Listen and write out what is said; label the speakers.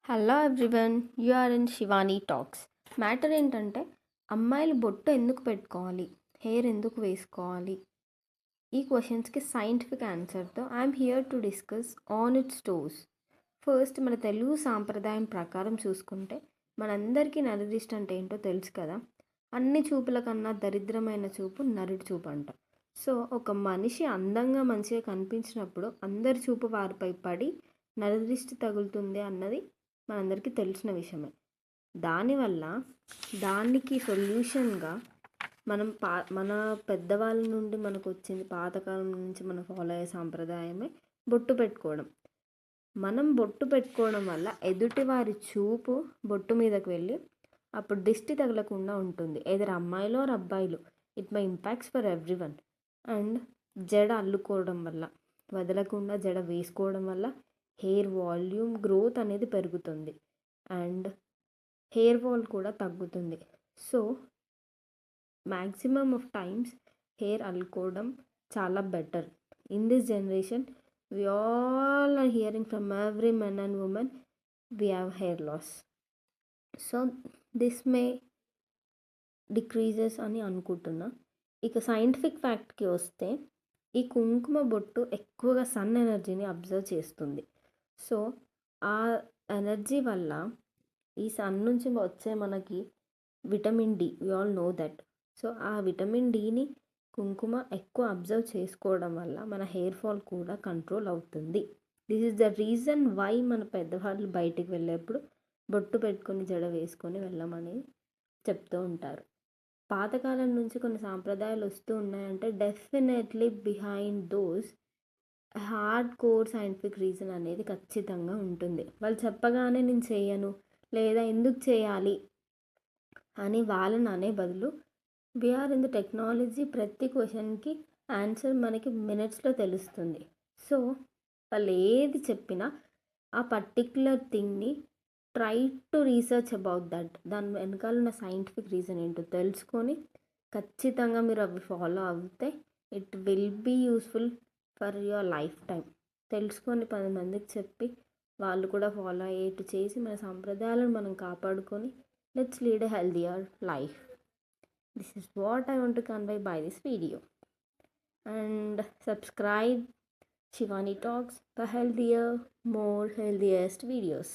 Speaker 1: Hello everyone, you are in Shivani talks. Matter ఏంటంటే, అమ్మాయిలు బొట్టు ఎందుకు పెట్టుకోవాలి, హెయిర్ ఎందుకు వేసుకోవాలి, ఈ క్వశ్చన్స్కి సైంటిఫిక్ ఆన్సర్తో I'm here to discuss on it's toes. First, మన తెలుగు సాంప్రదాయం ప్రకారం చూసుకుంటే మనందరికీ నరదిష్టి అంటే ఏంటో తెలుసు కదా. అన్ని చూపుల కన్నా దరిద్రమైన చూపు నరుడి చూపు అంట. సో ఒక మనిషి అందంగా మంచిగా కనిపించినప్పుడు అందరి చూపు వారిపై పడి నరదృష్టి తగులుతుంది అన్నది మనందరికీ తెలిసిన విషయమే. దానివల్ల దానికి సొల్యూషన్గా మన పెద్దవాళ్ళ నుండి మనకు వచ్చింది, పాతకాలం నుంచి మనం ఫాలో అయ్యే సాంప్రదాయమే బొట్టు పెట్టుకోవడం. మనం బొట్టు పెట్టుకోవడం వల్ల ఎదుటి వారి చూపు బొట్టు మీదకి వెళ్ళి అప్పుడు దిష్టి తగలకుండా ఉంటుంది. ఎదురు అమ్మాయిలు ఆర్ అబ్బాయిలు, it my impacts for everyone. And జడ అల్లుకోవడం వల్ల, వదలకుండా జడ వేసుకోవడం వల్ల హెయిర్ వాల్యూమ్ గ్రోత్ అనేది పెరుగుతుంది అండ్ హెయిర్ ఫాల్ కూడా తగ్గుతుంది. So maximum of times hair అల్లుకోవడం చాలా better. In this generation we all are hearing from every man and woman we have hair loss. So this may decreases అని అనుకుంటున్నా. ఇక scientific ఫ్యాక్ట్కి వస్తే, ఈ కుంకుమ బొట్టు ఎక్కువగా సన్ ఎనర్జీని అబ్జర్వ్ చేస్తుంది. సో ఆ ఎనర్జీ వల్ల ఈ సన్ నుంచి వచ్చే మనకి vitamin D, we all know that. So ఆ విటమిన్ డిని కుంకుమ ఎక్కువ అబ్జర్వ్ చేసుకోవడం వల్ల మన హెయిర్ ఫాల్ కూడా కంట్రోల్ అవుతుంది. This is the reason why మన పెద్దవాళ్ళు బయటికి వెళ్ళేప్పుడు బొట్టు పెట్టుకొని జడ వేసుకొని వెళ్ళమని చెప్తూ ఉంటారు. పాతకాలం నుంచి కొన్ని సాంప్రదాయాలు వస్తూ ఉన్నాయంటే definitely behind those hard core scientific reason అనేది ఖచ్చితంగా ఉంటుంది. వాళ్ళు చెప్పగానే నేను చేయను లేదా ఎందుకు చేయాలి అని వాళ్ళని అనే బదులు, వీఆర్ ఇన్ ద టెక్నాలజీ, ప్రతి క్వశ్చన్కి ఆన్సర్ మనకి మినిట్స్లో తెలుస్తుంది. సో వాళ్ళు ఏది చెప్పినా ఆ పర్టిక్యులర్ థింగ్ని try to research about that, దాని వెనకాల ఉన్న సైంటిఫిక్ రీజన్ ఏంటో తెలుసుకొని ఖచ్చితంగా మీరు అవి ఫాలో అవుతే it will be useful for your lifetime. తెలుసుకొని 10 మందికి చెప్పి వాళ్ళు కూడా ఫాలో అయ్యేట్టు చేసి మన సాంప్రదాయాలను మనం కాపాడుకొని let's lead a healthier life. This is what I want to convey by this video. And subscribe Shivani Talks for healthier, more healthiest videos.